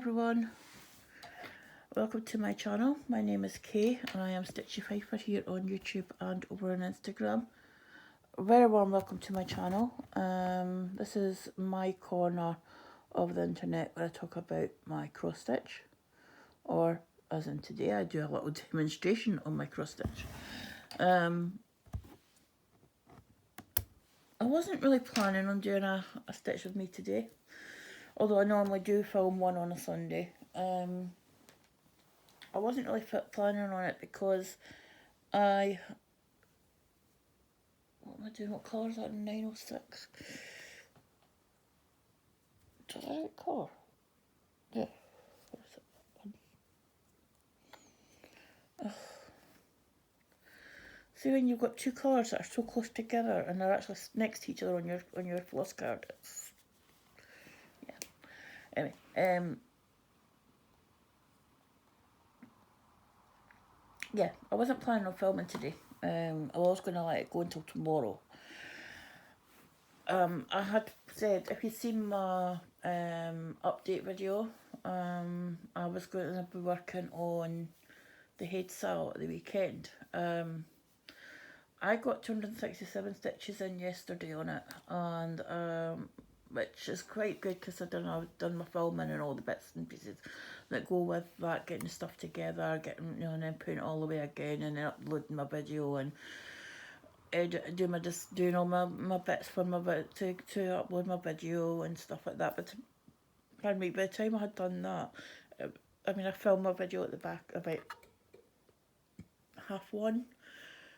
everyone, welcome to my channel. My name is Kay and I am Stitchy Fifer here on YouTube and over on Instagram. A very warm welcome to my channel. This is my corner of the internet where I talk about my cross stitch, or as in today I do a little demonstration on my cross stitch. I wasn't really planning on doing a stitch with me today, although I normally do film one on a Sunday. I wasn't really planning on it because what am I doing? What colour is that? 906. Is that the right colour? Yeah. What is it? See, when you've got two colours that are so close together and they're actually next to each other on your floss card, it's, yeah. Anyway, yeah, I wasn't planning on filming today. I was going to let it go until tomorrow. I had said, if you've seen my update video, I was going to be working on the HAED sale at the weekend. I got 267 stitches in yesterday on it, and which is quite good because I've done my filming and all the bits and pieces that go with that, getting stuff together, getting, you know, and then putting it all the way again, and then uploading my video and doing all my bits for to upload my video and stuff like that. But pardon me, by the time I had done that, I mean, I filmed my video at the back about 1:30.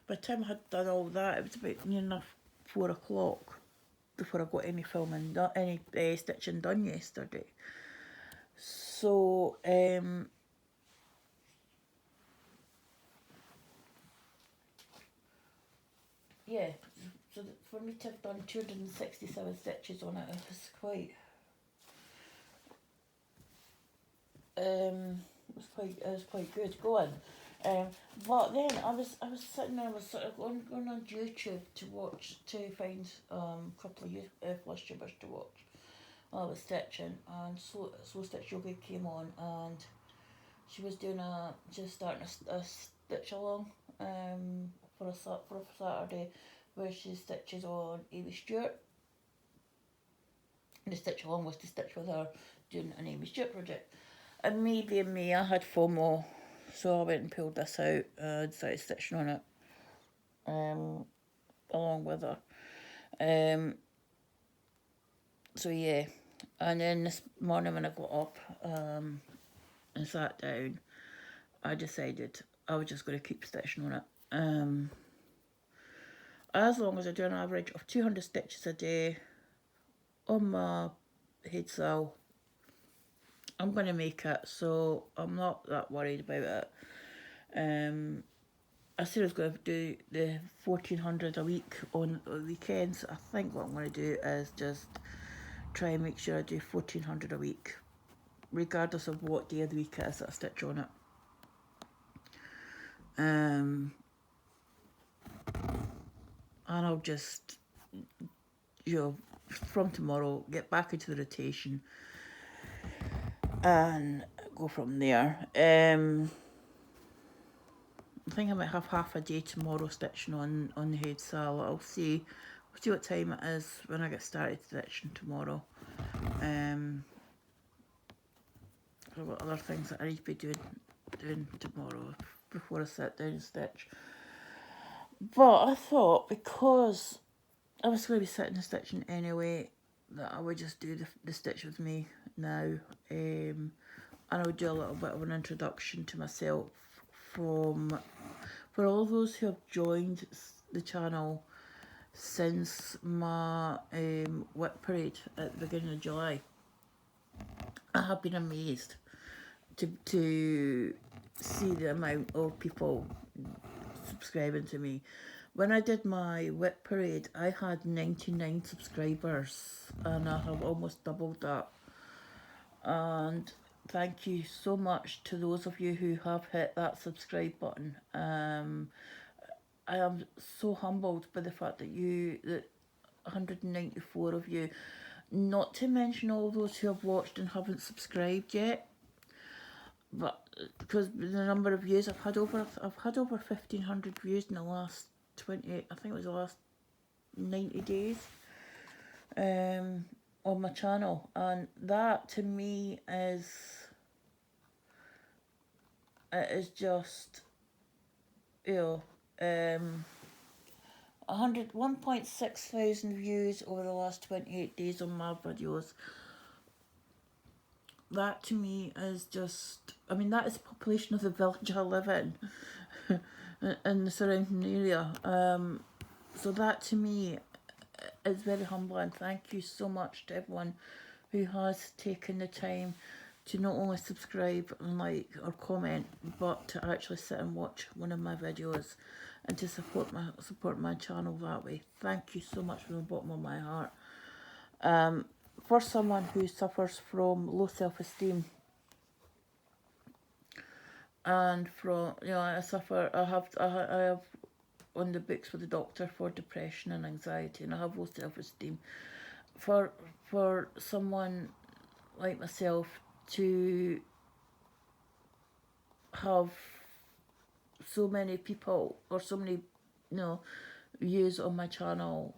By the time I had done all that, it was about near enough 4 o'clock before I got any filming done, any stitching done yesterday. So yeah, so for me to have done 267 stitches on it, it was quite it was quite good going. But then I was sitting there, I was sort of going on YouTube to find a couple of floss tubers to watch while I was stitching, and Slow Stitch Yoga came on, and she was doing starting a stitch along for a Saturday, where she stitches on Aimee Stewart. And the stitch along was to stitch with her doing an Aimee Stewart project. And me being me, I had FOMO, so I went and pulled this out and started stitching on it along with her. So yeah, and then this morning when I got up and sat down, I decided I was just going to keep stitching on it. As long as I do an average of 200 stitches a day on my HAED sale, I'm going to make it, so I'm not that worried about it. I said I was going to do the 1400 a week on the weekends. I think what I'm going to do is just try and make sure I do 1400 a week, regardless of what day of the week it is that I stitch on it. And I'll just, you know, from tomorrow get back into the rotation and go from there. I think I might have half a day tomorrow stitching on the HAED sale. I'll see what time it is when I get started stitching tomorrow. I've got other things that I need to be doing tomorrow before I sit down and stitch. But I thought, because I was going to be sitting and stitching anyway, that I would just do the stitch with me now, and I would do a little bit of an introduction to myself for all those who have joined the channel since my WIP parade at the beginning of July. I have been amazed to see the amount of people subscribing to me. When I did my WIP parade, I had 99 subscribers, and I have almost doubled that. And thank you so much to those of you who have hit that subscribe button. I am so humbled by the fact that 194 of you, not to mention all those who have watched and haven't subscribed yet. but because the number of views I've had over 1,500 views in the last 28, I think it was the last 90 days on my channel, and that to me is just, you know, 1.6 thousand views over the last 28 days on my videos. That to me is just, I mean, that is the population of the village I live in, in the surrounding area. So that to me is very humbling. Thank you so much to everyone who has taken the time to not only subscribe and like or comment, but to actually sit and watch one of my videos and to support my channel that way. Thank you so much from the bottom of my heart. For someone who suffers from low self-esteem, and from, you know, I have on the books with the doctor for depression and anxiety, and I have low self-esteem. For someone like myself to have so many people or so many, you know, views on my channel,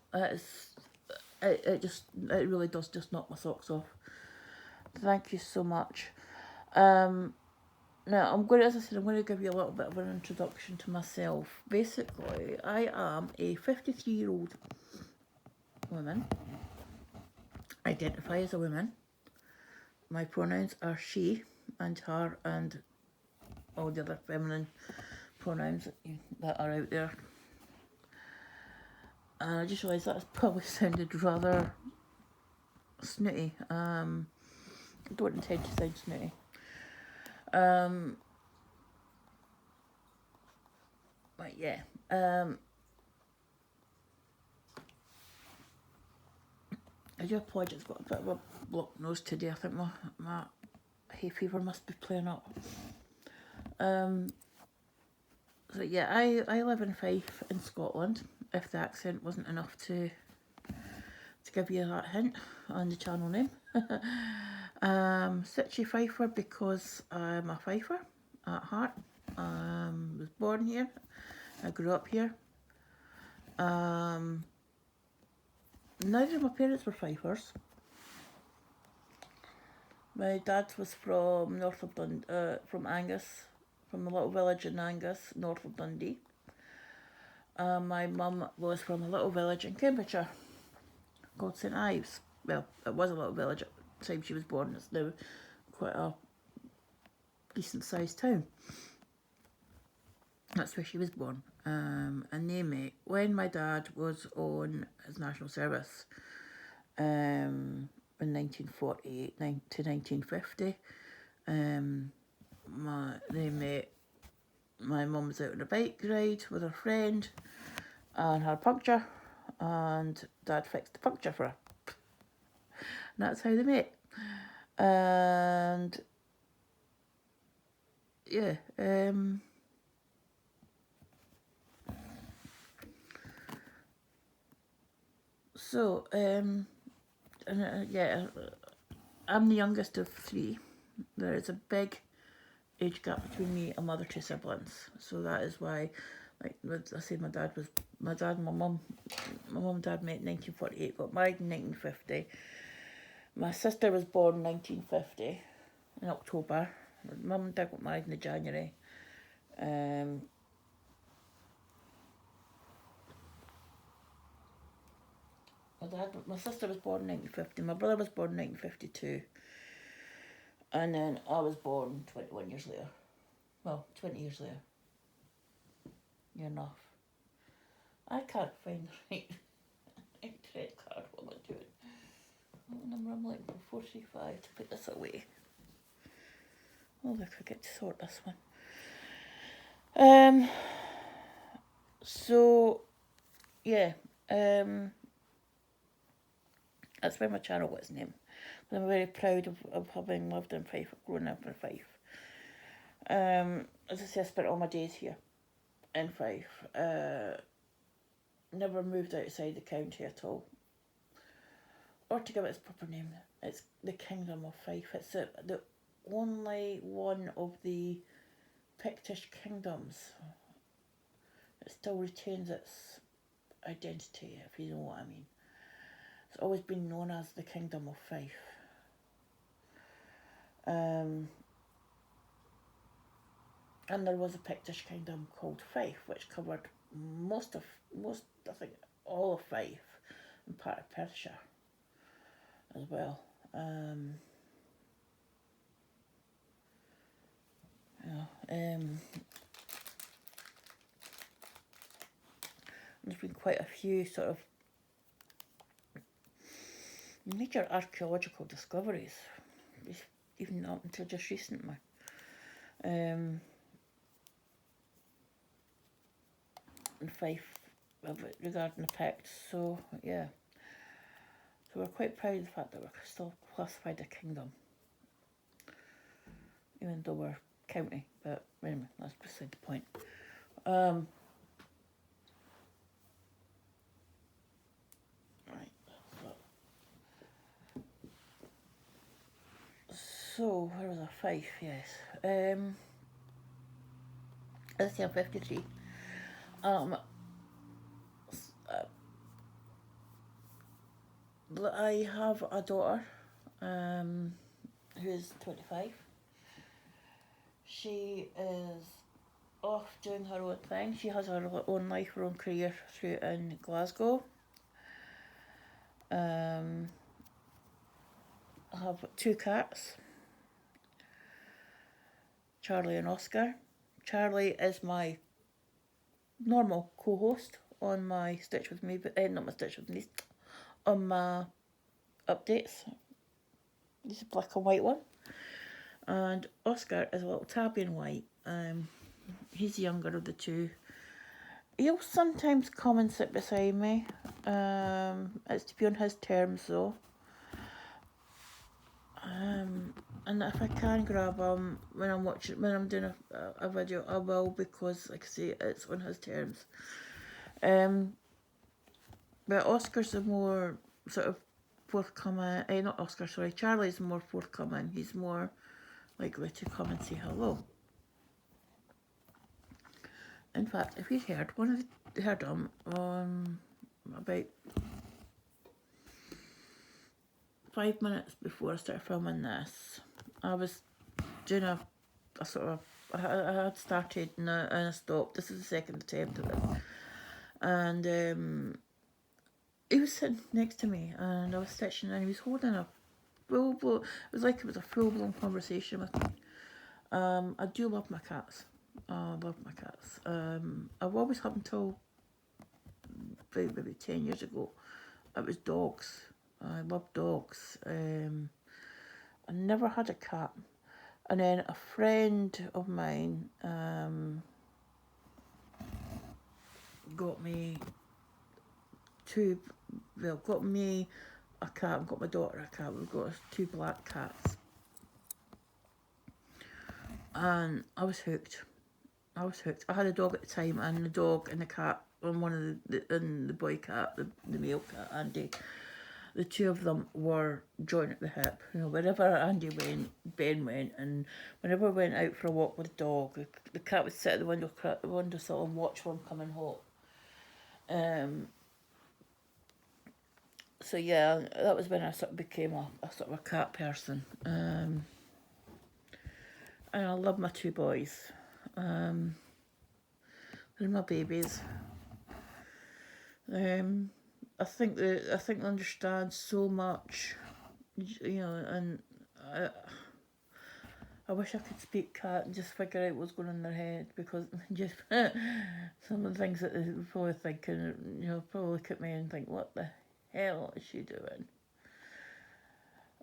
it really does just knock my socks off. Thank you so much. Now I'm going to give you a little bit of an introduction to myself. Basically, I am a 53-year-old woman. I identify as a woman. My pronouns are she and her and all the other feminine pronouns that are out there. And I just realised that probably sounded rather snooty. I don't intend to sound snooty. But yeah. I do apologise, I've got a bit of a blocked nose today. I think my hay fever must be playing up. So yeah, I live in Fife in Scotland, if the accent wasn't enough to give you that hint on the channel name. Kitschy Fifer because I'm a Fifer at heart. Was born here, I grew up here. Neither of my parents were Fifers. My dad was from north of from Angus, from a little village in Angus, north of Dundee. My mum was from a little village in Cambridgeshire called St Ives. Well, it was a little village at the time she was born. It's now quite a decent sized town. That's where she was born. And they met when my dad was on his national service in 1948 to 1950. They met. My mum was out on a bike ride with her friend and had a puncture, and Dad fixed the puncture for her. And that's how they met. And yeah, so yeah, I'm the youngest of three. There is a big age gap between me and my other two siblings, so that is why, like I said, my dad and my mum and dad met in 1948, got married in 1950. My sister was born in 1950 in October. My mum and dad got married in January. My sister was born in 1950. My brother was born in 1952. And then I was born 21 years later. Well, 20 years later. Near enough. I can't find the right credit card. What am I doing? What number I'm looking for? 435 to put this away. Oh, look, I get to sort this one. So, yeah. That's why my channel was named. I'm very proud of having lived in Fife, grown up in Fife. As I say, I spent all my days here in Fife. Never moved outside the county at all. Or to give it its proper name, it's the Kingdom of Fife. It's the only one of the Pictish kingdoms that still retains its identity, if you know what I mean. It's always been known as the Kingdom of Fife. And there was a Pictish kingdom called Fife, which covered most, I think, all of Fife and part of Perthshire as well. There's been quite a few sort of major archaeological discoveries, even up until just recently. In Fife regarding the Picts, so yeah. So we're quite proud of the fact that we're still classified a kingdom, even though we're county, but anyway, that's beside the point. Right. So, where was I? Fife, yes. As I say, I'm 53. I have a daughter who's 25. She is off doing her own thing. She has her own life, her own career through in Glasgow. I have 2 cats, Charlie and Oscar. Charlie is my normal co-host on my Stitch With Me, but not my Stitch With Me, on my updates. He's a black and white one. And Oscar is a little tabby and white. He's the younger of the 2. He'll sometimes come and sit beside me. It's to be on his terms though. And if I can grab him when I'm doing a video, I will, because like I say, it's on his terms. But Oscar's the more sort of forthcoming. Not Oscar, sorry. Charlie's more forthcoming. He's more likely to come and say hello. In fact, if you heard him about 5 minutes before I started filming this, I was doing a sort of, I had started and I stopped. This is the second attempt of it. And he was sitting next to me and I was stitching and he was holding a full-blown, it was like it was a full-blown conversation with me. I do love my cats. I love my cats. I've always, up until maybe 10 years ago, it was dogs. I love dogs. I never had a cat. And then a friend of mine got me a cat, and got my daughter a cat. We've got 2 black cats. And I was hooked. I had a dog at the time, and the dog and the cat, and the boy cat, the male cat, Andy. The 2 of them were joined at the hip. You know, wherever Andy went, Ben went, and whenever we went out for a walk with the dog, the cat would sit at the windowsill and watch for him coming home. So yeah, that was when I sort of became a sort of a cat person. And I love my 2 boys. They're my babies. I think they understand so much, you know, and I wish I could speak cat and just figure out what's going on in their head, because just some of the things that they're probably thinking, you know, probably look at me and think, what the hell is she doing?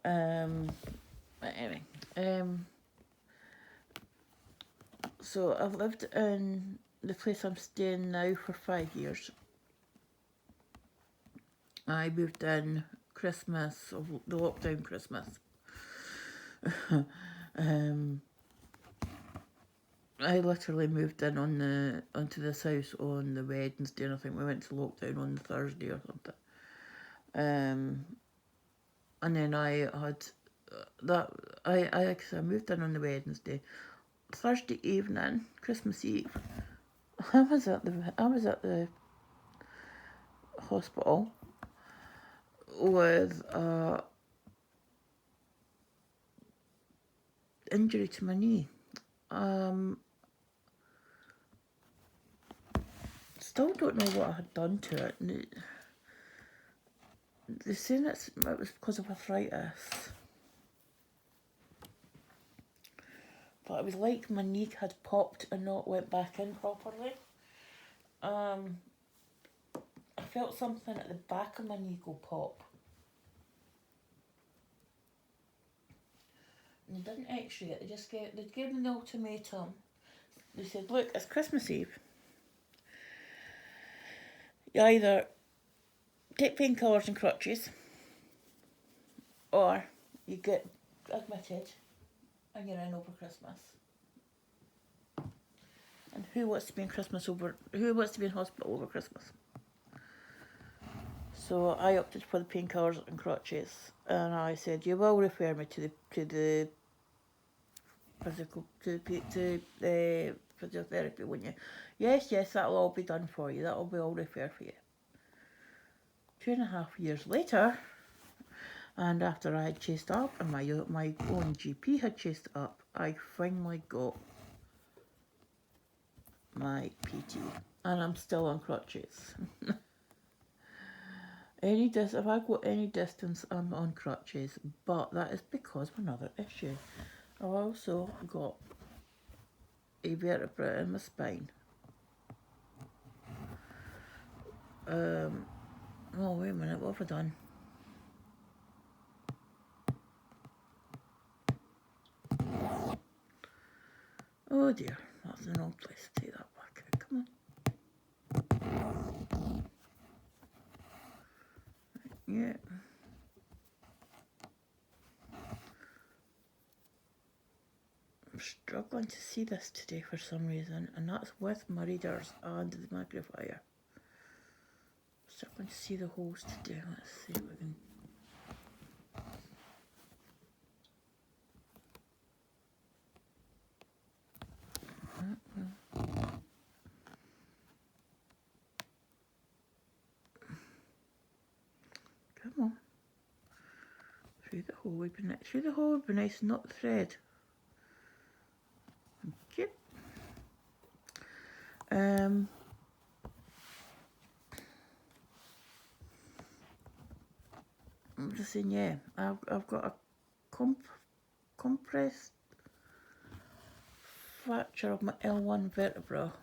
But anyway, so I've lived in the place I'm staying now for 5 years. I moved in Christmas, of the lockdown Christmas. I literally moved in onto this house on the Wednesday, and I think we went to lockdown on the Thursday or something. And then I that I actually moved in on the Wednesday. Thursday evening, Christmas Eve, I was at the hospital with injury to my knee. Still don't know what I had done to it. They're saying it was because of arthritis. But it was like my knee had popped and not went back in properly. I felt something at the back of my knee go pop. And they didn't x-ray it, they gave me the ultimatum. They said, look, it's Christmas Eve. You either take painkillers and crutches, or you get admitted and you're in over Christmas. And who wants to be in hospital over Christmas? So I opted for the painkillers and crutches, and I said, you will refer me to the physiotherapy, won't you? Yes, that'll all be done for you. That'll be all referred for you. 2.5 years later, and after I had chased up, and my own GP had chased up, I finally got my PT, and I'm still on crutches. If I go any distance, I'm on crutches, but that is because of another issue. I've also got a vertebra in my spine. Oh, wait a minute, what have I done? Oh dear, that's the wrong place to take that back out. Come on. Yeah. I'm struggling to see this today for some reason, and that's with my readers and the magnifier. Struggling to see the holes today. Let's see if we can. Come on. Through the hole would be nice. Through the hole would be nice, not the thread. Thank you. I'm just saying, yeah, I've got a compressed fracture of my L1 vertebra,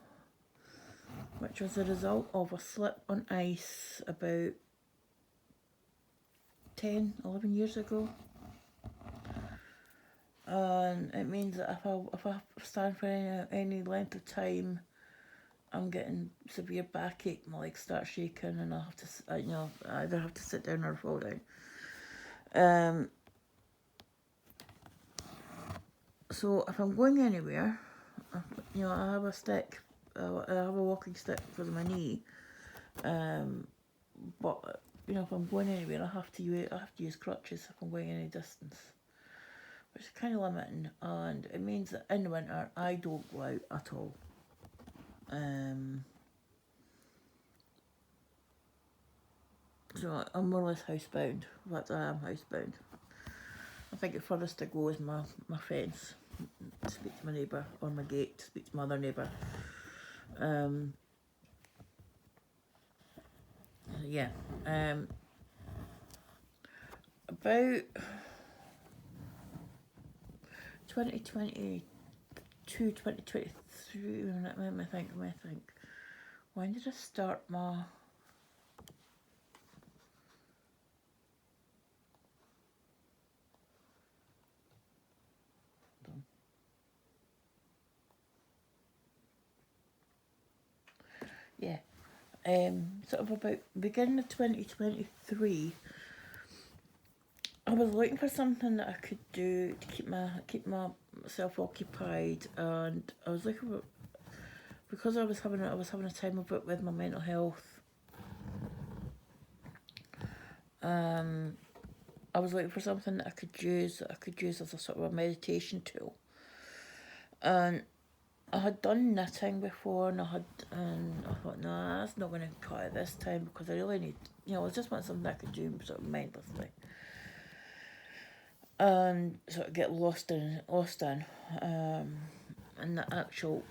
which was a result of a slip on ice about 10-11 years ago. And it means that if I stand for any length of time, I'm getting severe backache. My legs start shaking, and I have to, I either have to sit down or fall down. So if I'm going anywhere, I have a stick. I have a walking stick for my knee. But if I'm going anywhere, I have to use crutches if I'm going any distance, which is kind of limiting, and it means that in the winter I don't go out at all. So I'm more or less housebound. In fact, I am housebound. I think the furthest to go is my fence, to speak to my neighbour, or my gate, to speak to my other neighbour. Yeah. About 2022, 2023, let me think. When did I start my... Yeah. Sort of about beginning of 2023, I was looking for something that I could do to keep myself occupied, and I was looking for, because I was having a time of it with my mental health. I was looking for something that I could use as a sort of a meditation tool. And I had done knitting before, and I thought, nah, that's not going to cut it this time, because I really need, I just want something I could do sort of mindlessly, and sort of get lost in the actual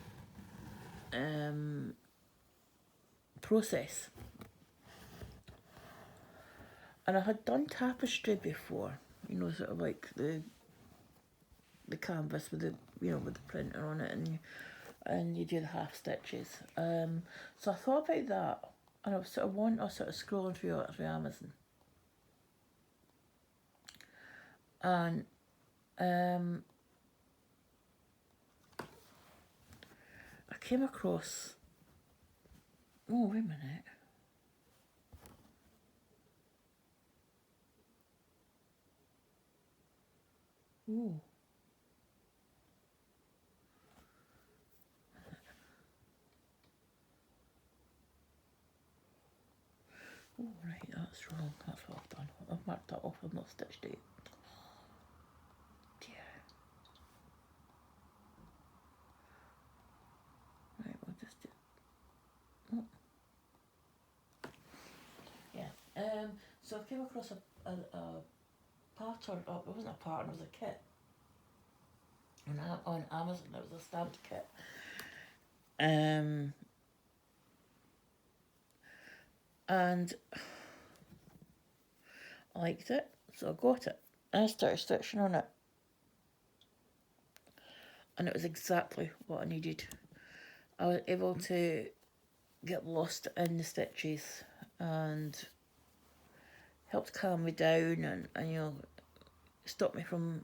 process. And I had done tapestry before, sort of like the canvas with the with the printer on it, and you do the half stitches. So I thought about that, and I was sort of scrolling through Amazon, and I came across. Oh, wait a minute. Ooh. Oh, right, that's wrong. That's what I've done. I've marked that off. I've not stitched it. Dear. Right, we'll just do. Oh. Yeah. So I came across a pattern. Oh, it wasn't a pattern. It was a kit. On Amazon, it was a stamped kit. And I liked it, so I got it. And I started stitching on it. And it was exactly what I needed. I was able to get lost in the stitches and helped calm me down, and stop me from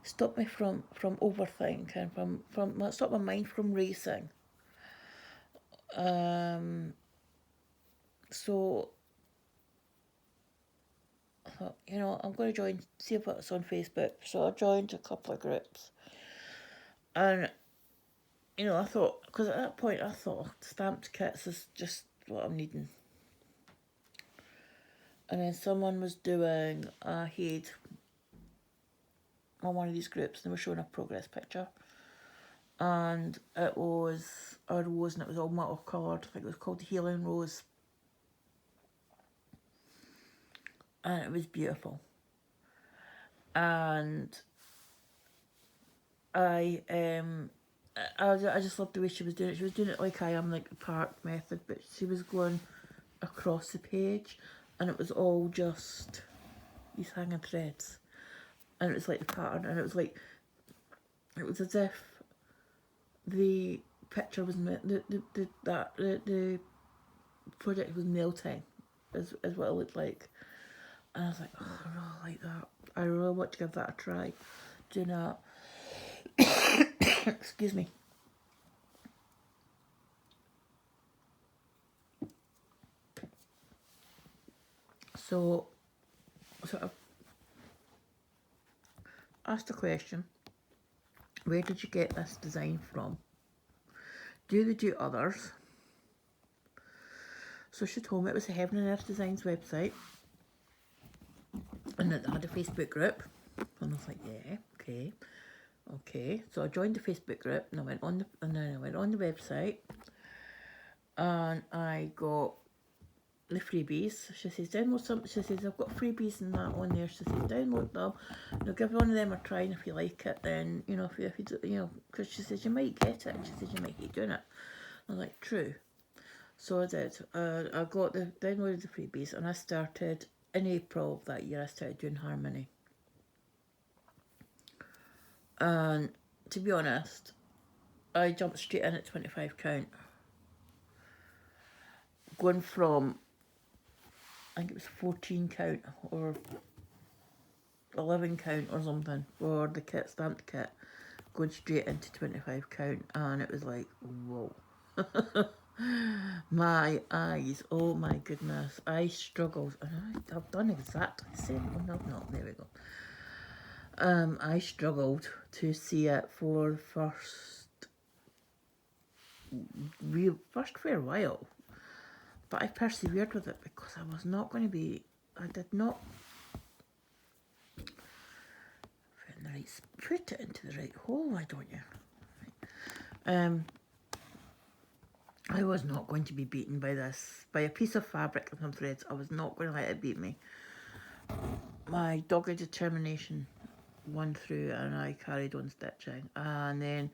overthinking, from stop my mind from racing. So I thought, I'm going to see if it's on Facebook. So I joined a couple of groups, and I thought, because at that point I thought stamped kits is just what I'm needing. And then someone was doing a HAED on one of these groups, and they were showing a progress picture, and it was a rose, and it was all multicoloured. I think it was called the Healing Rose, and it was beautiful. And I just loved the way she was doing it. She was doing it like I am, like the park method, but she was going across the page, and it was all just these hanging threads, and it was like the pattern, and it was as if the picture was the project was melting, is what it looked like. And I was like, oh, I really like that. I really want to give that a try. Doing that. Excuse me. So sort of asked a question. Where did you get this design from? Do they do others? So she told me it was the Heaven and Earth Designs website, and that they had a Facebook group. And I was like, yeah, okay. So I joined the Facebook group, and then I went on the website, and I got the freebies. She says, download some. She says, I've got freebies and that on there. She says, download them. Give one of them a try, and if you like it, then if you do, because she says you might get it, and she says you might hate doing it. I was like, true. So I did. I downloaded the freebies, and I started in April of that year. I started doing Harmony, and to be honest, I jumped straight in at 25 count, going from, I think it was 14 count or 11 count or something for the kit, stamped kit, going straight into 25 count, and it was like, whoa. My eyes, oh my goodness, I struggled, and I've done exactly the same. Oh, no, there we go. I struggled to see it for the first fair while. But I persevered with it because I was not going to be, I did not put it into the right hole, why don't you? I was not going to be beaten by this, by a piece of fabric and some threads. I was not going to let it beat me. My dogged determination won through, and I carried on stitching. And then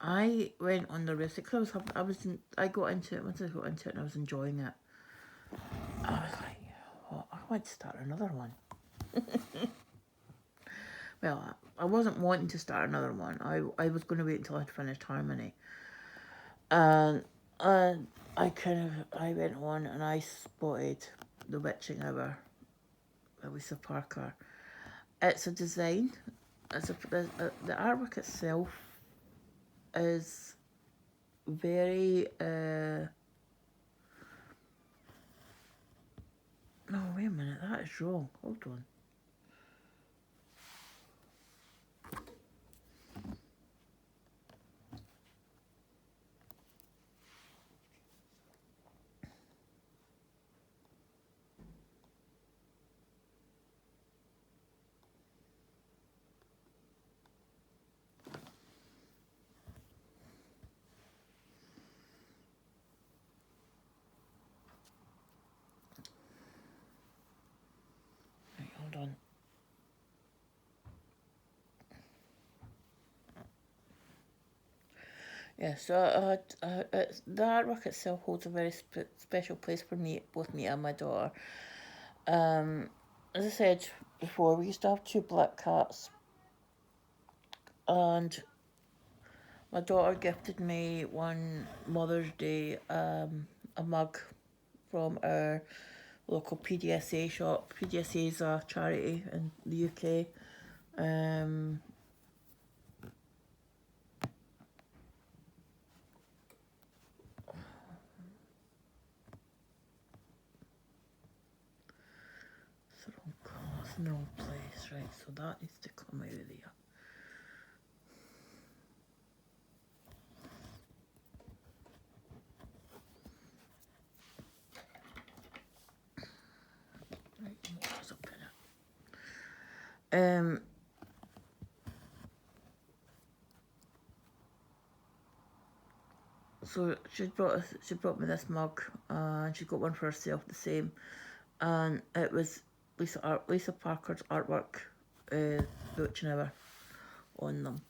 I went on the risk because I got into it. Once I got into it, and I was enjoying it. I was like, well, I want to start another one. Well, I wasn't wanting to start another one. I was going to wait until I'd finished Harmony. And I went on and I spotted the Witching Hour by Lisa Parker. It's a design. The artwork itself is very. No, wait a minute. That is wrong. Hold on. Right, hold on. Yeah, so the artwork itself holds a very special place for me, both me and my daughter. As I said before, we used to have 2 black cats, and my daughter gifted me one Mother's Day a mug from our local PDSA shop. PDSA is a charity in the UK. It's in the wrong place, right? So that needs to come out of there. Right, what's up in it? So she brought me this mug, and she got one for herself, the same, and it was Lisa Parker's artwork, Witching Hour, on them,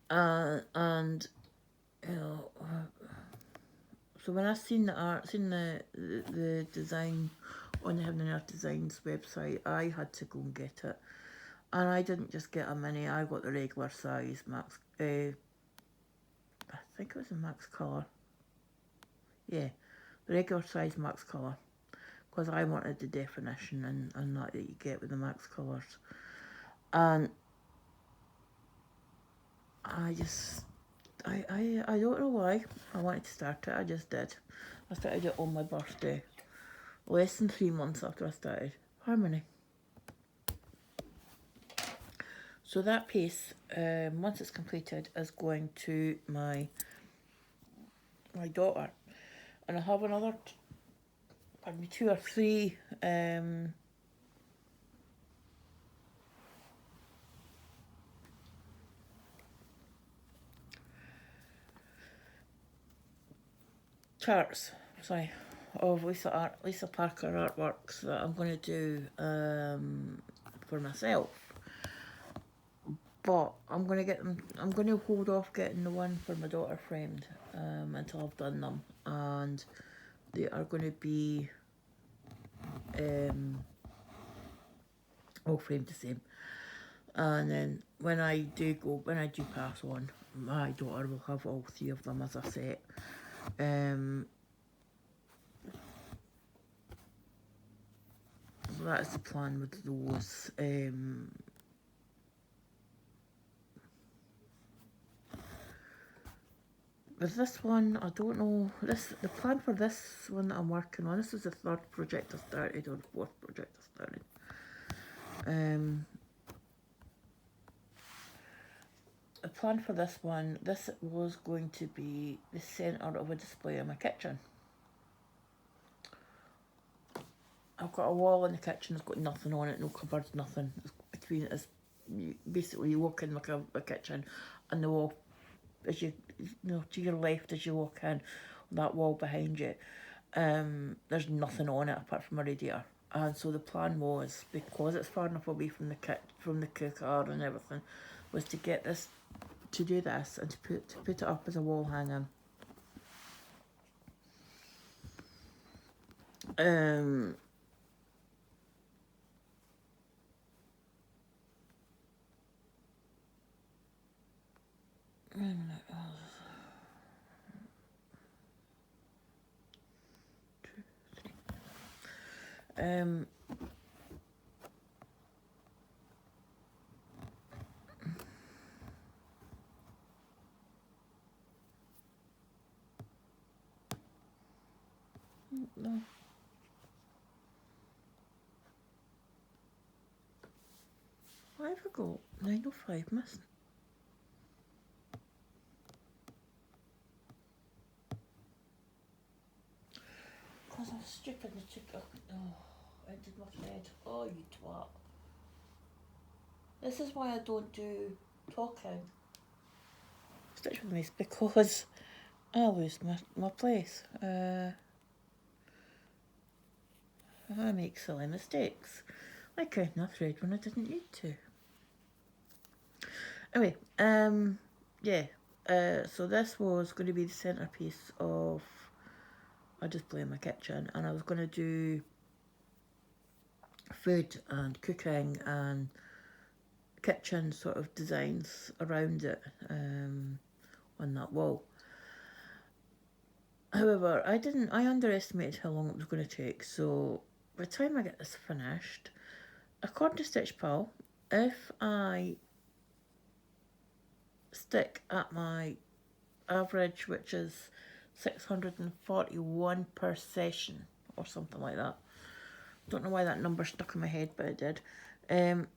and you know, so when I seen the design on the Heaven and Earth Designs website, I had to go and get it, and I didn't just get a mini. I got the regular size max. I think it was a max colour. Yeah, the regular size max colour, because I wanted the definition and that you get with the max colours. And I don't know why I wanted to start it. I just did. I started it on my birthday, less than 3 months after I started Harmony. So that piece, once it's completed, is going to my daughter, and I have another, 2 or 3 charts, of Lisa Parker artworks that I'm going to do for myself. But I'm going to hold off getting the one for my daughter framed until I've done them, and they are going to be all framed the same. And then when I do pass on, my daughter will have all 3 of them as a set. So that's the plan with those. With this one, I don't know. The plan for this one that I'm working on, this is the 3rd project I started, or the 4th project I started. The plan for this one, this was going to be the centre of a display in my kitchen. I've got a wall in the kitchen that's got nothing on it, no cupboards, nothing. It's between it is basically you walk in like a kitchen, and the wall as you know to your left as you walk in, that wall behind you, there's nothing on it apart from a radiator. And so the plan was, because it's far enough away from the cooker and everything, was to get this, to do this, and to put it up as a wall hanging. Wait a minute. No. Why have I got 905 missing? Because I was stupid and took it. Oh, I did my thread. Oh, you twat. This is why I don't do talking. Stitch with me, because I lose my place. I make silly mistakes. Like counting a thread when I didn't need to. Anyway, yeah. So this was going to be the centrepiece of a display in my kitchen, and I was going to do food and cooking and kitchen sort of designs around it on that wall. However, I underestimated how long it was going to take, so by the time I get this finished, according to Stitch Pal, if I stick at my average, which is 641 per session or something like that. Don't know why that number stuck in my head, but it did. If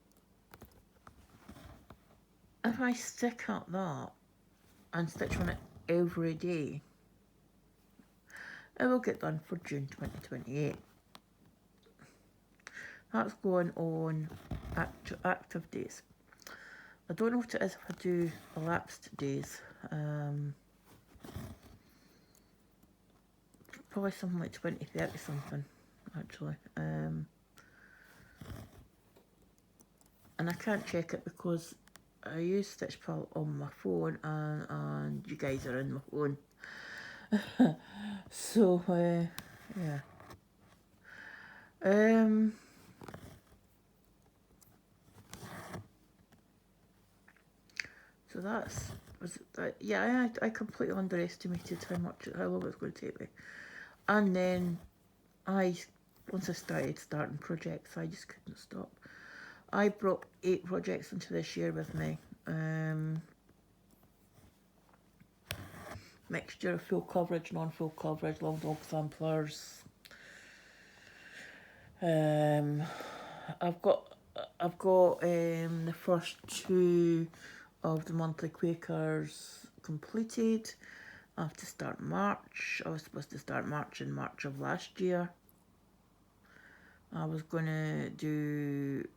I stick at that and stitch on it every day, it will get done for June 2028. That's going on active days. I don't know what it is if I do elapsed days. Probably something like 20, 30 something, actually. And I can't check it because I use Stitch Pal on my phone, and you guys are in my phone. So, yeah. So yeah, I completely underestimated how long it was going to take me. And then once I starting projects, I just couldn't stop. I brought 8 projects into this year with me. Mixture of full coverage, non-full coverage, long dog samplers. I've got the first 2 of the monthly Quakers completed. I have to start March. I was supposed to start March in March of last year. I was going to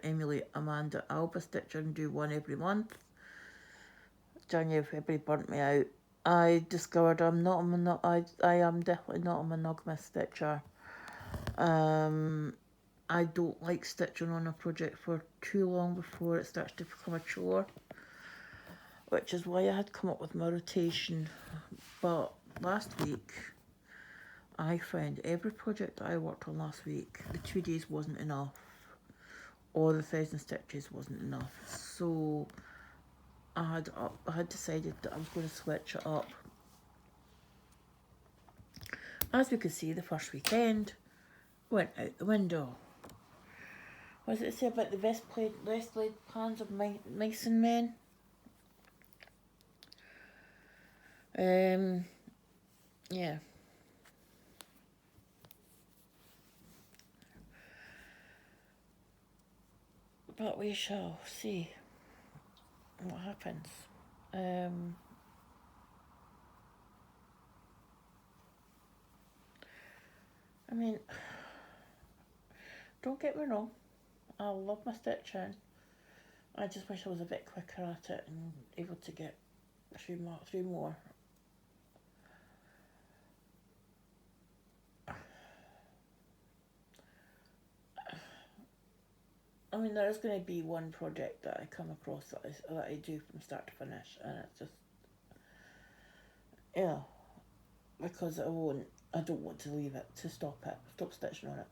emulate Amanda Alba Stitcher and do one every month. January, February burnt me out. I discovered I am definitely not a monogamous stitcher. I don't like stitching on a project for too long before it starts to become a chore, which is why I had come up with my rotation. But last week, I found every project that I worked on last week, the 2 days wasn't enough, or the 1,000 stitches wasn't enough. So I had decided that I was going to switch it up. As we could see, the first weekend went out the window. What does it say about the best laid plans of mice and men? Yeah. But we shall see what happens. I mean, don't get me wrong, I love my stitching. I just wish I was a bit quicker at it and able to get through more. I mean, there is going to be one project that I come across that I do from start to finish, and it's just, yeah, because I don't want to leave it, to stop stitching on it.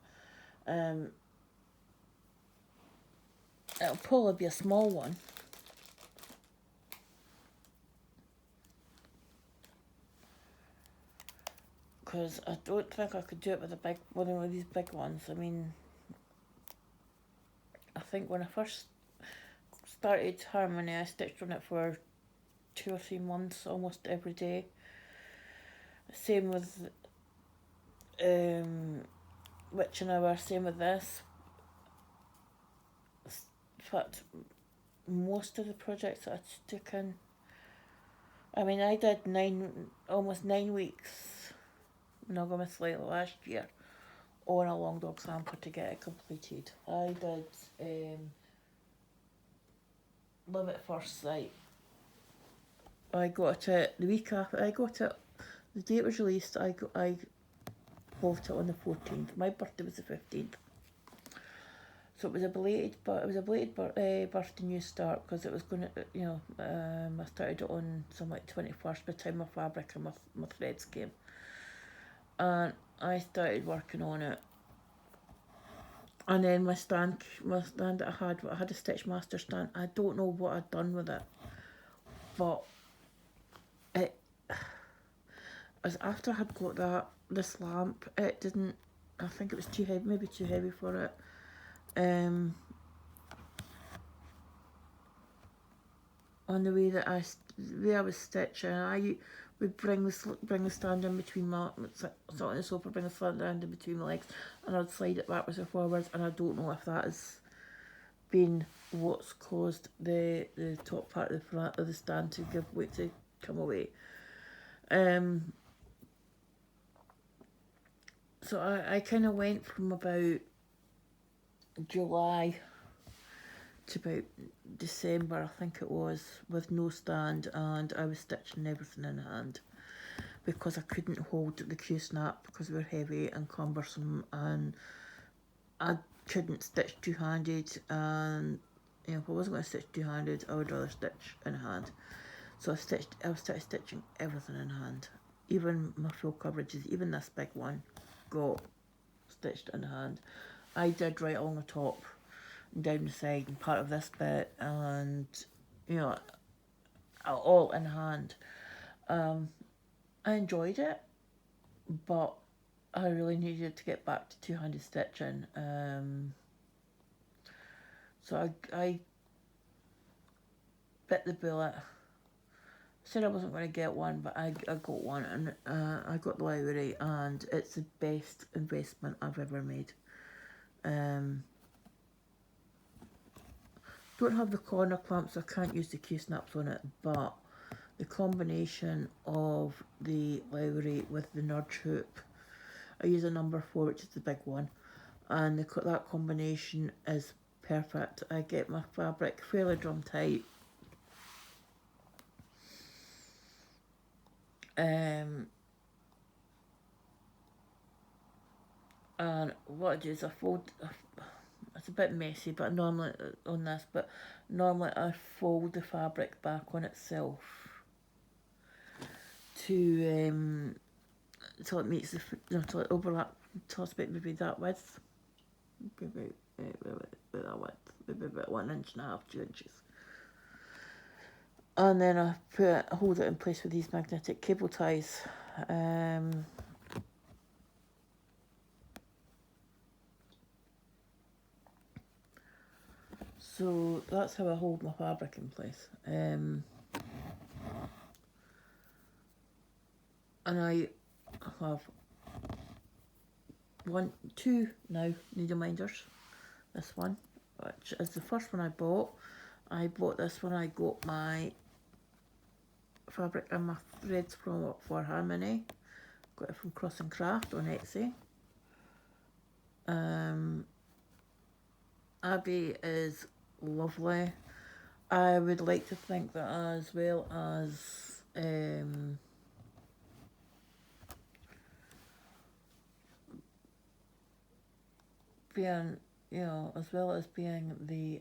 It'll probably be a small one. Because I don't think I could do it with one of these big ones. I mean, I think when I first started Harmony, I stitched on it for 2 or 3 months, almost every day. Same with Witch and Hour, same with this. In fact, most of the projects that I took in, I mean, I did almost 9 weeks monogamously last year on a long dog sampler to get it completed. I did Love at First Sight. I got it the week after. I got it the day it was released. I bought it on the 14th. My birthday was the 15th, so it was a belated birthday new start, because it was going to, I started it on some like 21st by the time my fabric and my threads came, and I started working on it. And then my stand that I had a Stitch Master stand. I don't know what I'd done with it, but as after I had got this lamp, it didn't. I think it was too heavy, maybe too heavy for it. On the way that I was stitching, I would bring the stand in between sit on the sofa, bring the stand down in between my legs, and I'd slide it backwards or forwards. And I don't know if that has been what's caused the top part of the stand to give way, to come away. So I kind of went from about July to about December, I think it was, with no stand, and I was stitching everything in hand because I couldn't hold the Q-snap because they were heavy and cumbersome, and I couldn't stitch two-handed, and if I wasn't going to stitch two-handed, I would rather stitch in hand. So I was stitching everything in hand, even my full coverages, even this big one got stitched in hand. I did right along the top and down the side and part of this bit, and all in hand. I enjoyed it, but I really needed to get back to two-handed stitching. So I bit the bullet. Said I wasn't going to get one, but I got one, and I got the library, and it's the best investment I've ever made. Don't have the corner clamps, so I can't use the Q-snaps on it, but the combination of the library with the nudge hoop, I use a number 4, which is the big one, and that combination is perfect. I get my fabric fairly drum tight. And what I do is I fold. It's a bit messy, but normally I fold the fabric back on itself to till it meets till it overlap, till it's about maybe that width, maybe that width, maybe about 1.5 inches, 2 inches. And then I hold it in place with these magnetic cable ties. So that's how I hold my fabric in place. And I have 2 now needle minders. This one, which is the first one I bought. I bought this when I got my fabric and my threads for Harmony. Got it from Cross and Craft on Etsy. Abbey is lovely. I would like to think that as well as being, you know, as well as being the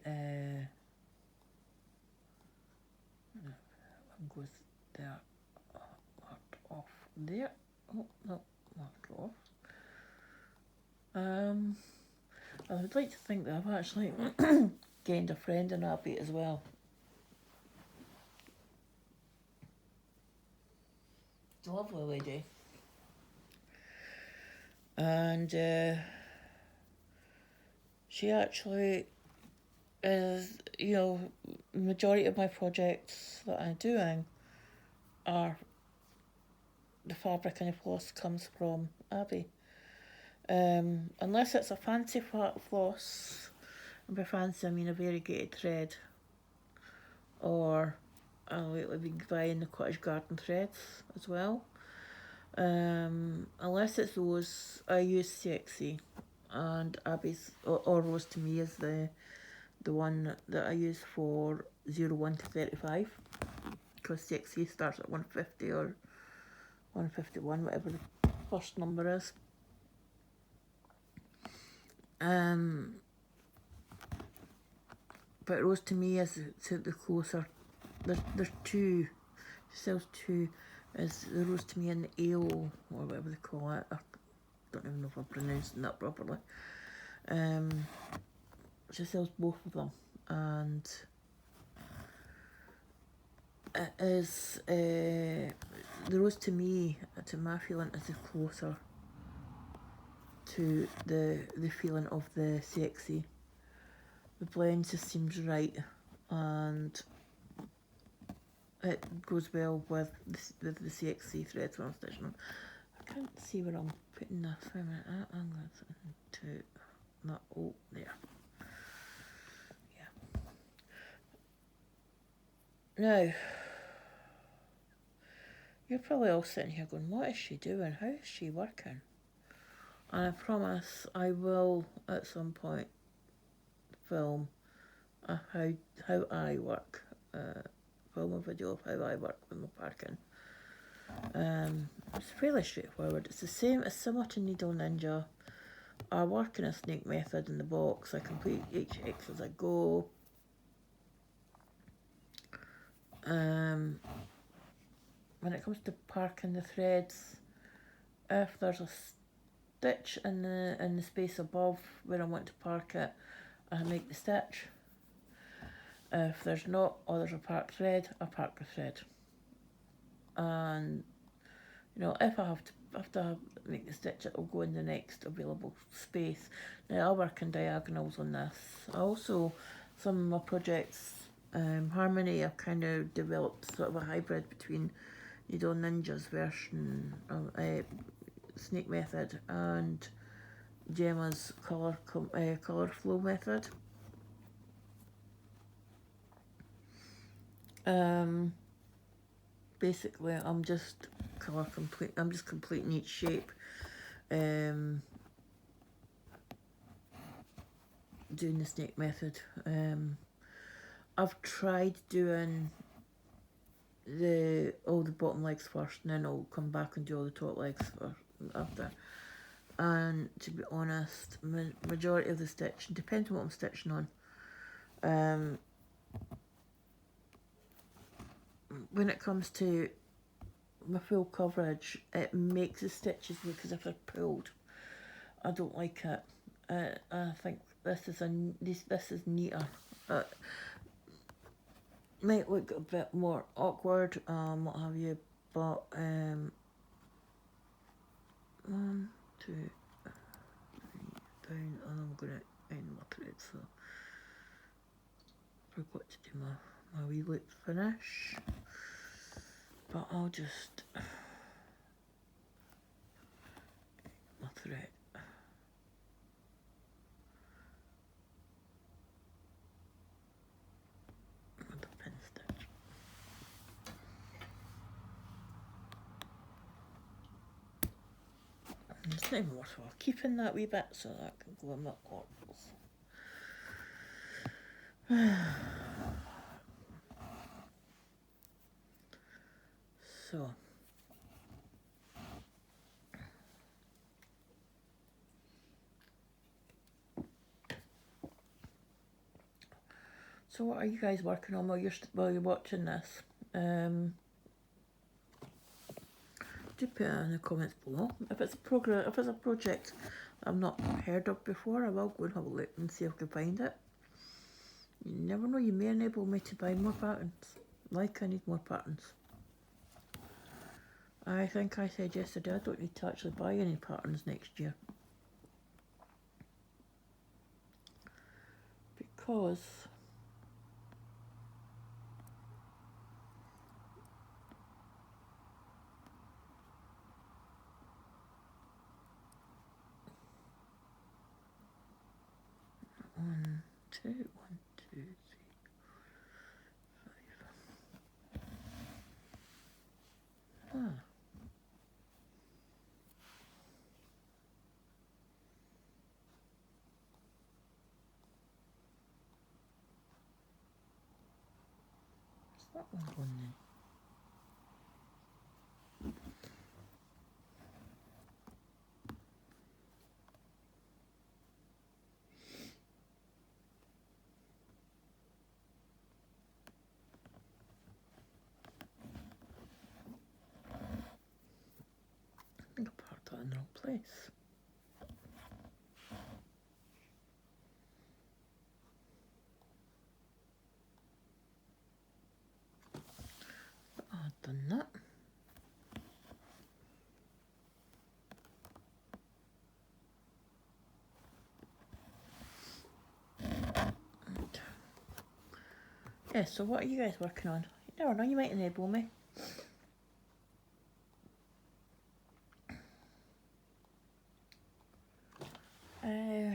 one goes there, marked off there. Oh no, marked off. I would like to think that I've actually gained a friend in Abbey as well. It's a lovely lady. And she actually is, you know, the majority of my projects that I'm doing are the fabric and the floss comes from Abbey. Unless it's a fancy floss, and by fancy I mean a variegated thread, or lately been buying the cottage garden threads as well. Unless it's those, I use CXC, and Abbey's or Rose to Me is the one that I use for 01 to 35, because CXC starts at 150 or 151, whatever the first number is. But Rose to Me is the closer. There's two. She sells two. Is the Rose to Me and the Ale, or whatever they call it. I don't even know if I'm pronouncing that properly. She sells both of them, and it is the Rose to Me, to my feeling, is the closer to the feeling of the CXC. The blend just seems right, and it goes well with the CXC threads when I'm stitching them. I can't see where I'm putting this. Wait a minute. I'm going to not. Oh, there. Yeah. Now, you're probably all sitting here going, "What is she doing? How is she working?" And I promise I will at some point film how I work. Film a video of how I work with my parking. It's fairly straightforward. It's the same, it's similar to Needle Ninja. I work in a snake method in the box. I complete each X as I go. When it comes to parking the threads, if there's a stitch in the space above where I want to park it, I make the stitch. If there's not, or there's a park thread, I park the thread. And you know, if I have to make the stitch, it will go in the next available space. Now I work in diagonals on this. I also, some of my projects, Harmony, I've kind of developed sort of a hybrid between Needle Ninja's version of Snake Method and Gemma's colour flow method. Basically, I'm just completing each shape. Doing the snake method. I've tried doing all the bottom legs first, and then I'll come back and do all the top legs after. And to be honest, majority of the stitching depends on what I'm stitching on. When it comes to my full coverage, it makes the stitches look as if they're pulled. I don't like it. I think this is neater. Might look a bit more awkward, what have you, but 1, 2, 3 down, and I'm gonna end my thread. So forgot to do my wee loop finish, but I'll just my thread. With the pin stitch. It's not even worthwhile keeping that wee bit so that can go in my corpus. So what are you guys working on while you're watching this? Do put it in the comments below. If it's a project I've not heard of before, I will go and have a look and see if I can find it. You never know, you may enable me to buy more patterns. Like, I need more patterns. I think I said yesterday I don't need to actually buy any patterns next year. Because one, two, 3, 5. Is that one going then? I think I parked that in the wrong place. I've done that. Yeah, so what are you guys working on? You never know, you might enable me. Yeah.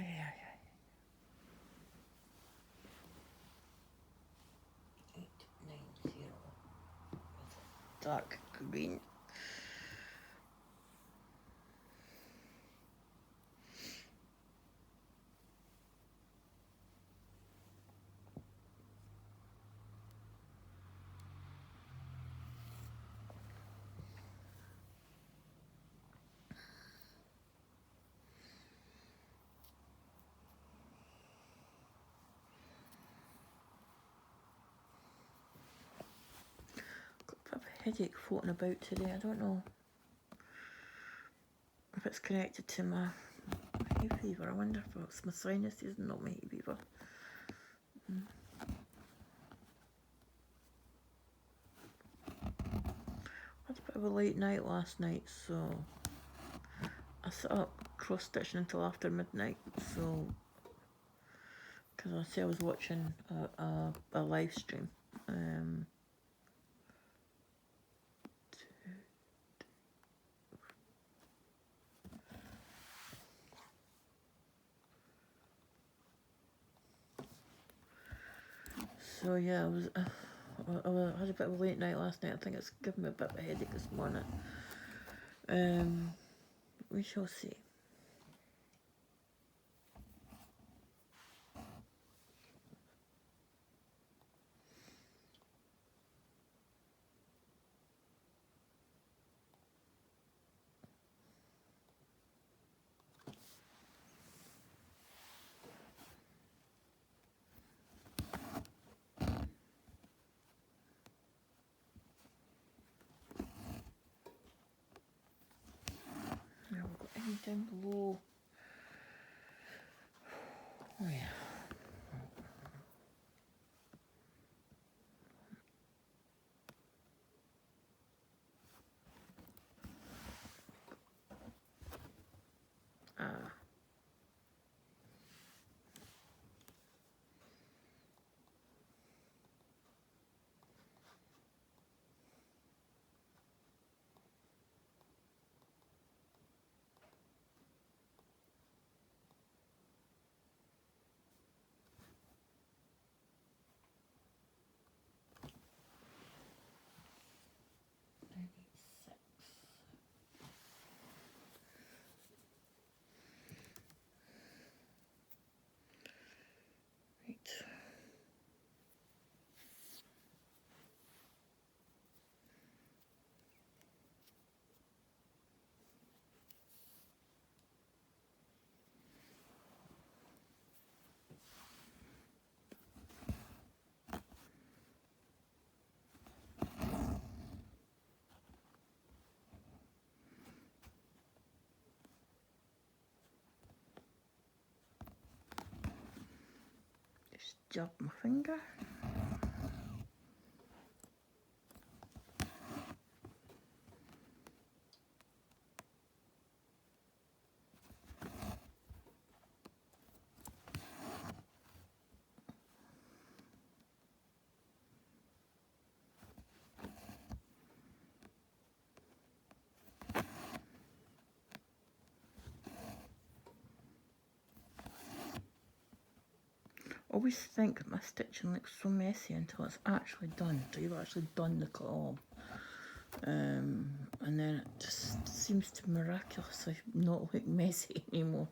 890. Dark green. Got a bit of a headache floating about today. I don't know if it's connected to my hay fever. I wonder if it's my sinuses and not my hay fever. I had a bit of a late night last night, so I sat up cross-stitching until after midnight, so because I say I was watching a live stream. So yeah, I had a bit of a late night last night. I think it's given me a bit of a headache this morning. We shall see. Now we've got any down below. Oh yeah. Just jab my finger. I always think my stitching looks so messy until it's actually done. So you've actually done the cloth. And then it just seems to miraculously not look messy anymore.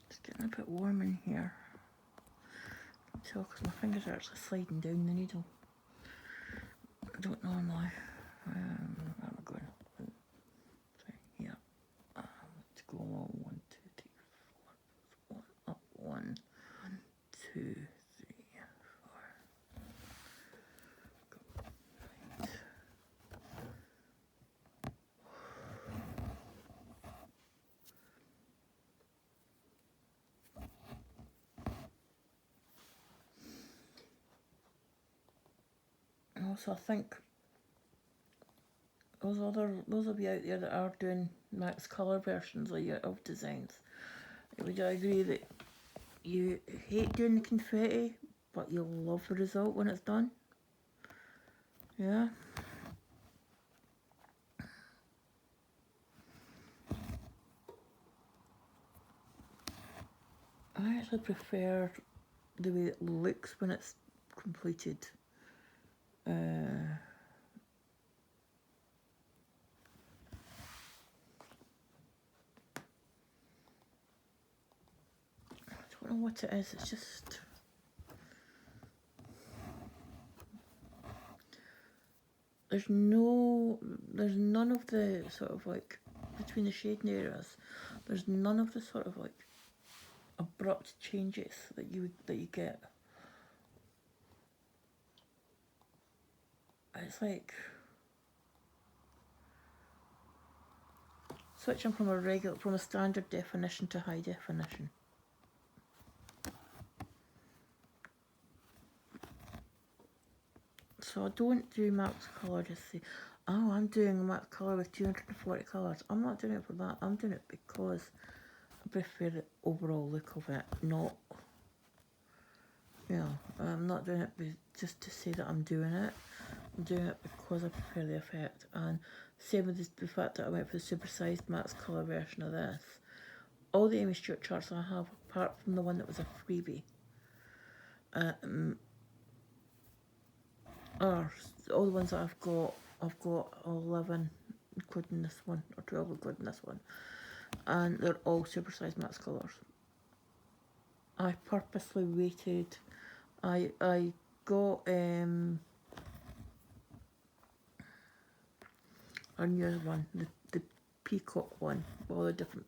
It's getting a bit warm in here. I can tell because my fingers are actually sliding down the needle. I don't normally. Where am I going? Sorry, here. Let's go along 1, 2, 3, 4. One up, 1, 2, 3, 4. Go. Right. Also, I think those of you out there that are doing max colour versions of designs, would you agree that you hate doing the confetti, but you'll love the result when it's done? Yeah. I actually prefer the way it looks when it's completed. I don't know what it is, it's just... There's none of the sort of like, between the shading areas, there's none of the sort of like abrupt changes that you get. It's like switching from a standard definition to high definition. So I don't do max colour to say, oh, I'm doing a max colour with 240 colours. I'm not doing it for that. I'm doing it because I prefer the overall look of it, not, you know, I'm not doing it just to say that I'm doing it. I'm doing it because I prefer the effect. And same with the fact that I went for the supersized max colour version of this. All the Aimee Stewart charts I have, apart from the one that was a freebie, are all the ones that I've got 11 including this one, or 12 including this one, and they're all supersized max colours. I purposely waited. I got a newer one, the Peacock one, with all the different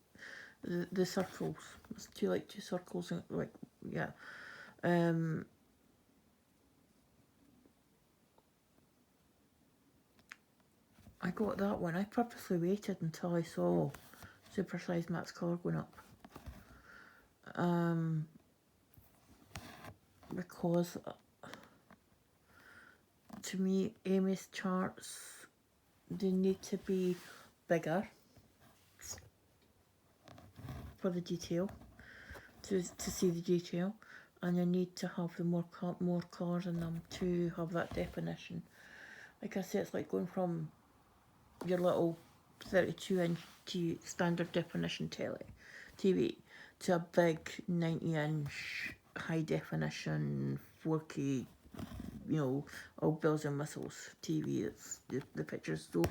the circles. It's two circles, like, yeah. I got that one. I purposely waited until I saw supersized max colour going up. Because to me, Aimee's charts, they need to be bigger for the detail, to see the detail, and you need to have the more colours in them to have that definition. Like I say, it's like going from your little 32-inch standard definition TV to a big 90-inch high definition 4K, you know, all bells and whistles TV. It's the picture's so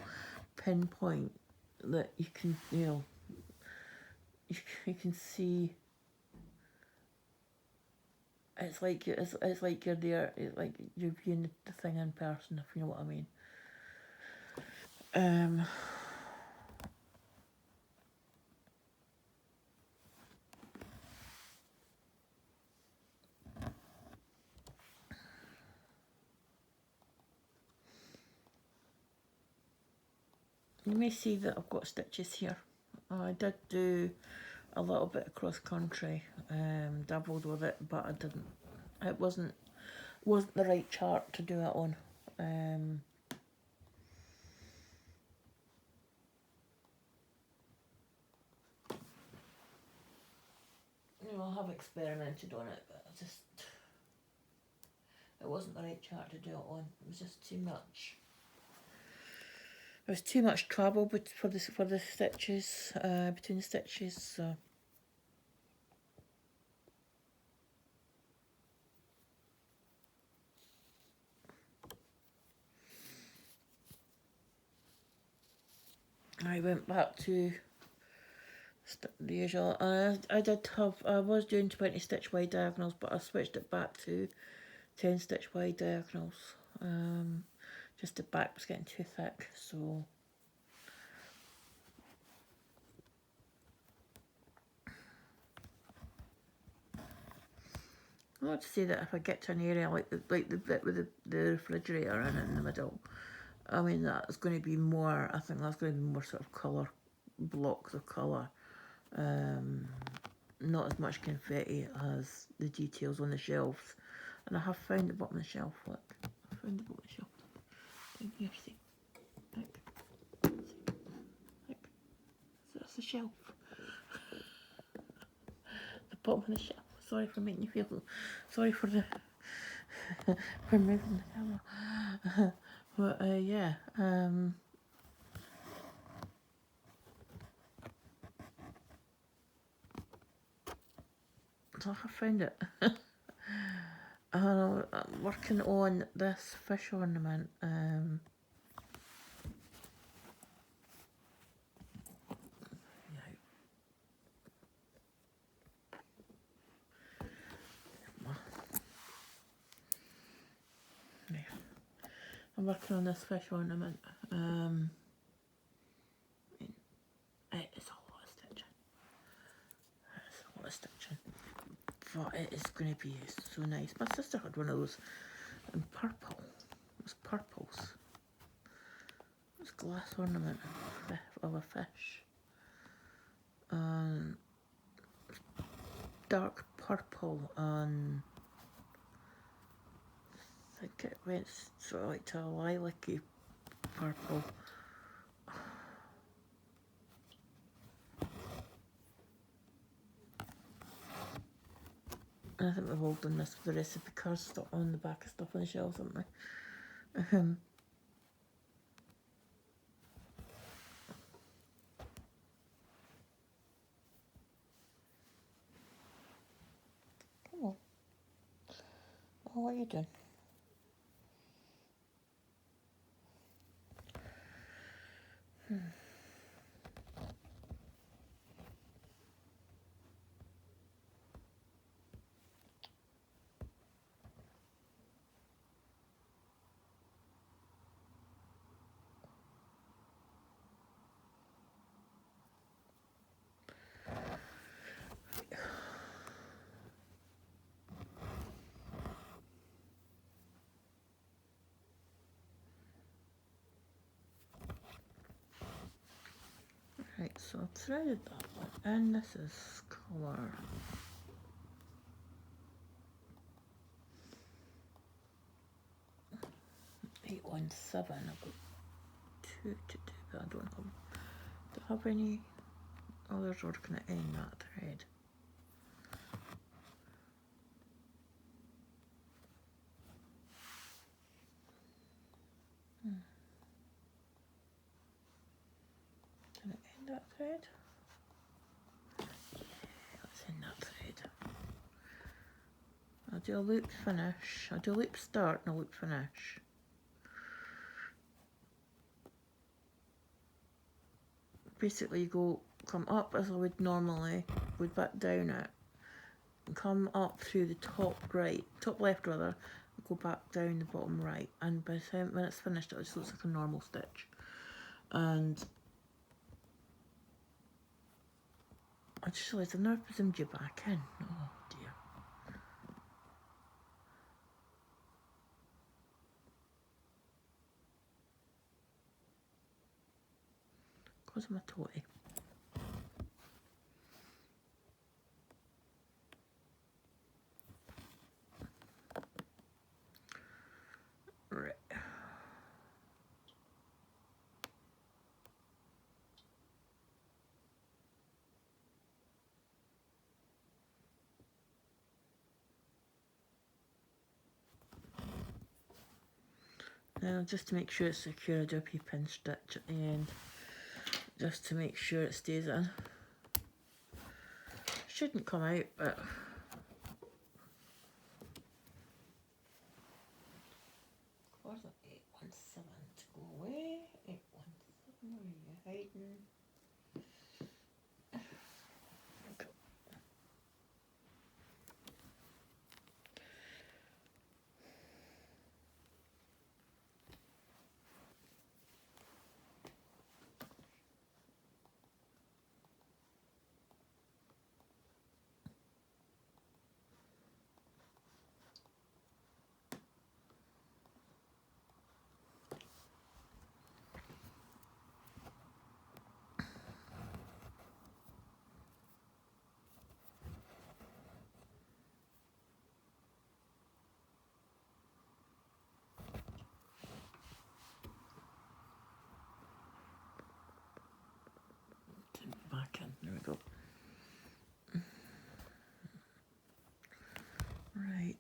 pinpoint that you can, you know, you can see It's like it's like you're there, it's like you're viewing the thing in person, if you know what I mean. You may see that I've got stitches here. I did do a little bit of cross country, dabbled with it, but I didn't. It wasn't the right chart to do it on. You know, I have experimented on it, but it wasn't the right chart to do it on. It was just too much. There was too much travel for the stitches, between the stitches, so. I went back to the usual. I was doing 20 stitch wide diagonals, but I switched it back to 10 stitch wide diagonals. Just the back was getting too thick, so. I want to say that if I get to an area like the bit with the refrigerator in the middle, I mean that's going to be more. I think that's going to be more sort of colour, blocks of colour. Not as much confetti as the details on the shelves. And I have found the bottom of the shelf. Look, I found the bottom of the shelf. Down here, see. Look, look. So that's the shelf. The bottom of the shelf. Sorry for making you feel. Sorry for the for moving the camera. But yeah. So I found it. I'm working on this fish ornament. I'm working on this fish ornament. It's a lot of stitching. It's a lot of stitching. But it is going to be so nice. My sister had one of those in purple. It was purples. It was glass ornament of a fish. Dark purple and I think it went sort of like to a lilac-y purple. And I think we've all done this with the recipe cards stuck on the back of stuff on the shelves, haven't we? Come on. Oh, what are you doing? Right, so I've threaded that one, and this is colour 817. I've got 2 to do, but I don't have any others working in that thread. Can it end that thread? Let's end that thread. I'll do a loop finish. I'll do a loop start and a loop finish. Basically you come up as I would normally, would back down it, come up through the top right, top left rather, go back down the bottom right, and by the time when it's finished it just looks like a normal stitch. And I just realised I've never zoomed you back in. Oh dear. Because of my toy. Right. Now just to make sure it's secure, I do a pin stitch at the end, just to make sure it stays in. Shouldn't come out, but where's the 817 to go away? 817, where are you hiding? Back in, there we go. Right.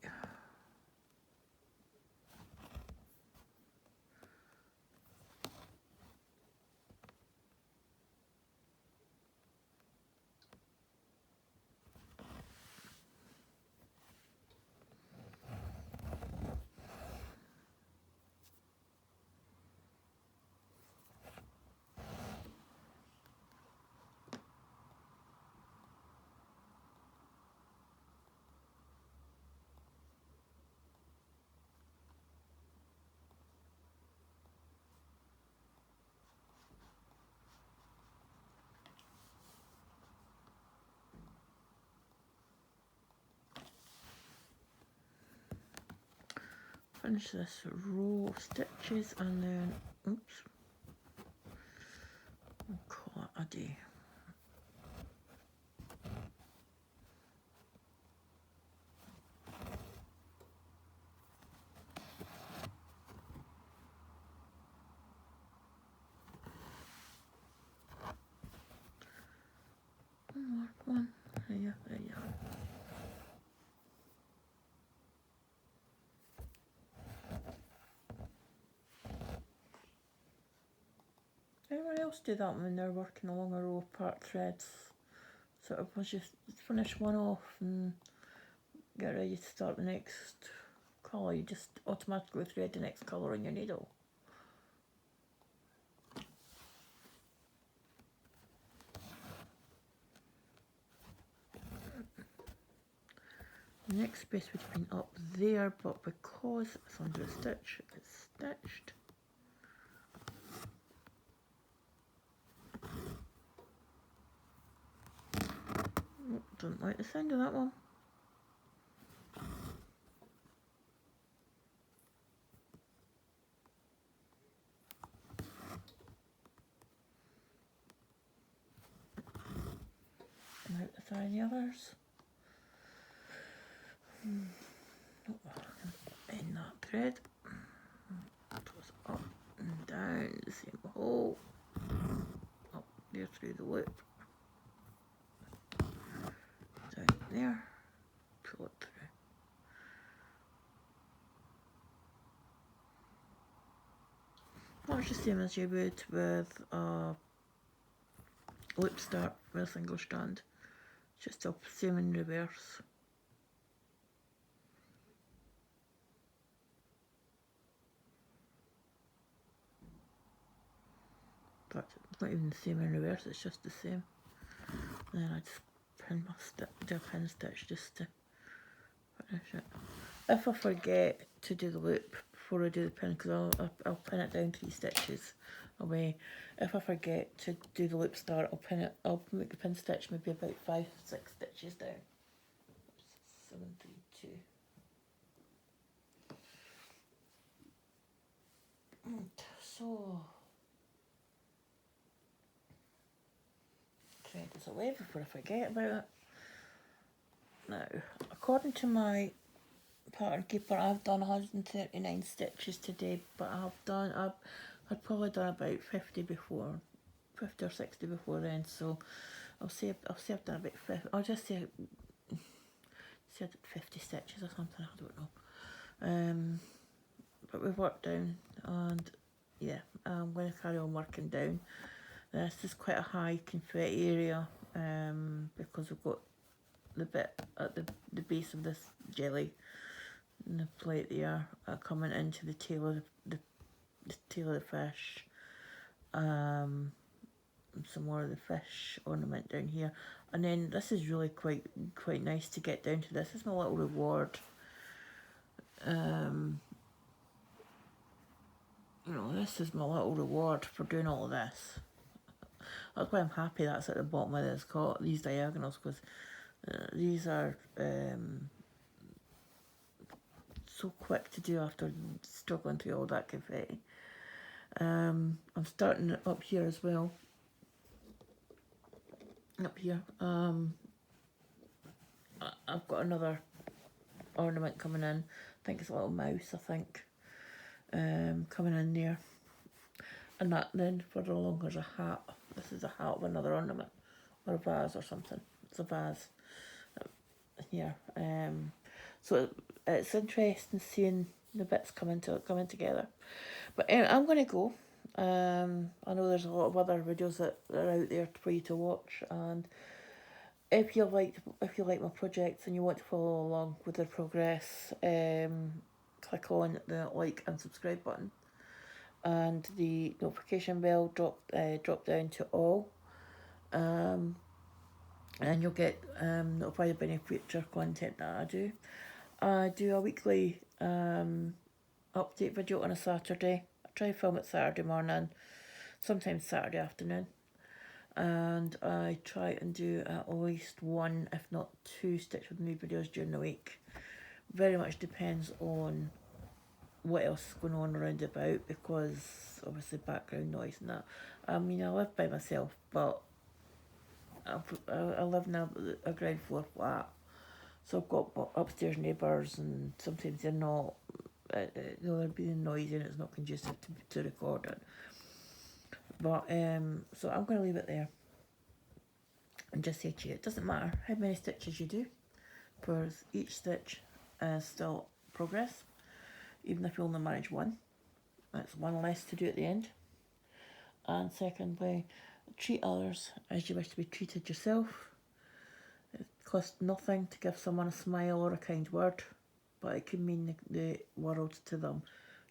Finish this row of stitches and then, oops, we'll call it a day. One more, one, there you are. Anyone else do that when they're working along a row of part threads? Sort of once you finish one off and get ready to start the next colour, you just automatically thread the next colour on your needle. The next space would have been up there, but because it's under a stitch, it's stitched. Oh, don't like the sound of that one. Now to try the others. In that thread, it goes up and down the same hole, up there through the loop, down there, pull it through. That's the same as you would with a loop start with a single strand, just up same in reverse. But it's not even the same in reverse, it's just the same. And then I just do a pin stitch just to finish it. If I forget to do the loop before I do the pin, because I'll pin it down 3 stitches away. If I forget to do the loop start, I'll make the pin stitch maybe about 5-6 stitches down. 7, 3, 2. So thread this away before I forget about it. Now, according to my pattern keeper, I've done 139 stitches today, but I'd probably done about 50 before, 50 or 60 before then. So I'll say I've done about 50. I'll just say I did 50 stitches or something. I don't know. But we've worked down, and yeah, I'm going to carry on working down. This is quite a high confetti area, because we've got the bit at the base of this jelly and the plate there coming into the tail of the tail of the fish. Some more of the fish ornament down here, and then this is really quite nice to get down to. This is my little reward. You know, this is my little reward for doing all of this. That's why I'm happy that's at the bottom of this, these diagonals, because these are so quick to do after struggling through all that confetti. I'm starting it up here as well. Up here, I've got another ornament coming in. I think it's a little mouse, I think, coming in there. And that then further along there's a hat. This is a hat of another ornament, or a vase or something. It's a vase here. So it's interesting seeing the bits coming together. But anyway, I'm going to go. I know there's a lot of other videos that are out there for you to watch, and if you like my projects and you want to follow along with the progress, click on the like and subscribe button, and the notification bell drop down to all, and you'll get notified of any future content that I do. I do a weekly update video on a Saturday. I try to film it Saturday morning, sometimes Saturday afternoon, and I try and do at least 1, if not 2 Stitch With Me videos during the week. Very much depends on what else is going on around about, because obviously background noise and that. I mean, I live by myself, but I live in a ground floor flat, so I've got upstairs neighbours, and sometimes they're not, they're being noisy and it's not conducive to recording. But so I'm going to leave it there and just say to you, it doesn't matter how many stitches you do, because each stitch is still progress. Even if you only manage 1, that's 1 less to do at the end. And secondly, treat others as you wish to be treated yourself. It costs nothing to give someone a smile or a kind word, but it can mean the world to them.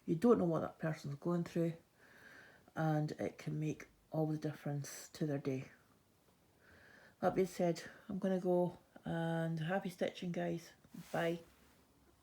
You don't know what that person's going through, and it can make all the difference to their day. That being said, I'm going to go, and happy stitching, guys. Bye.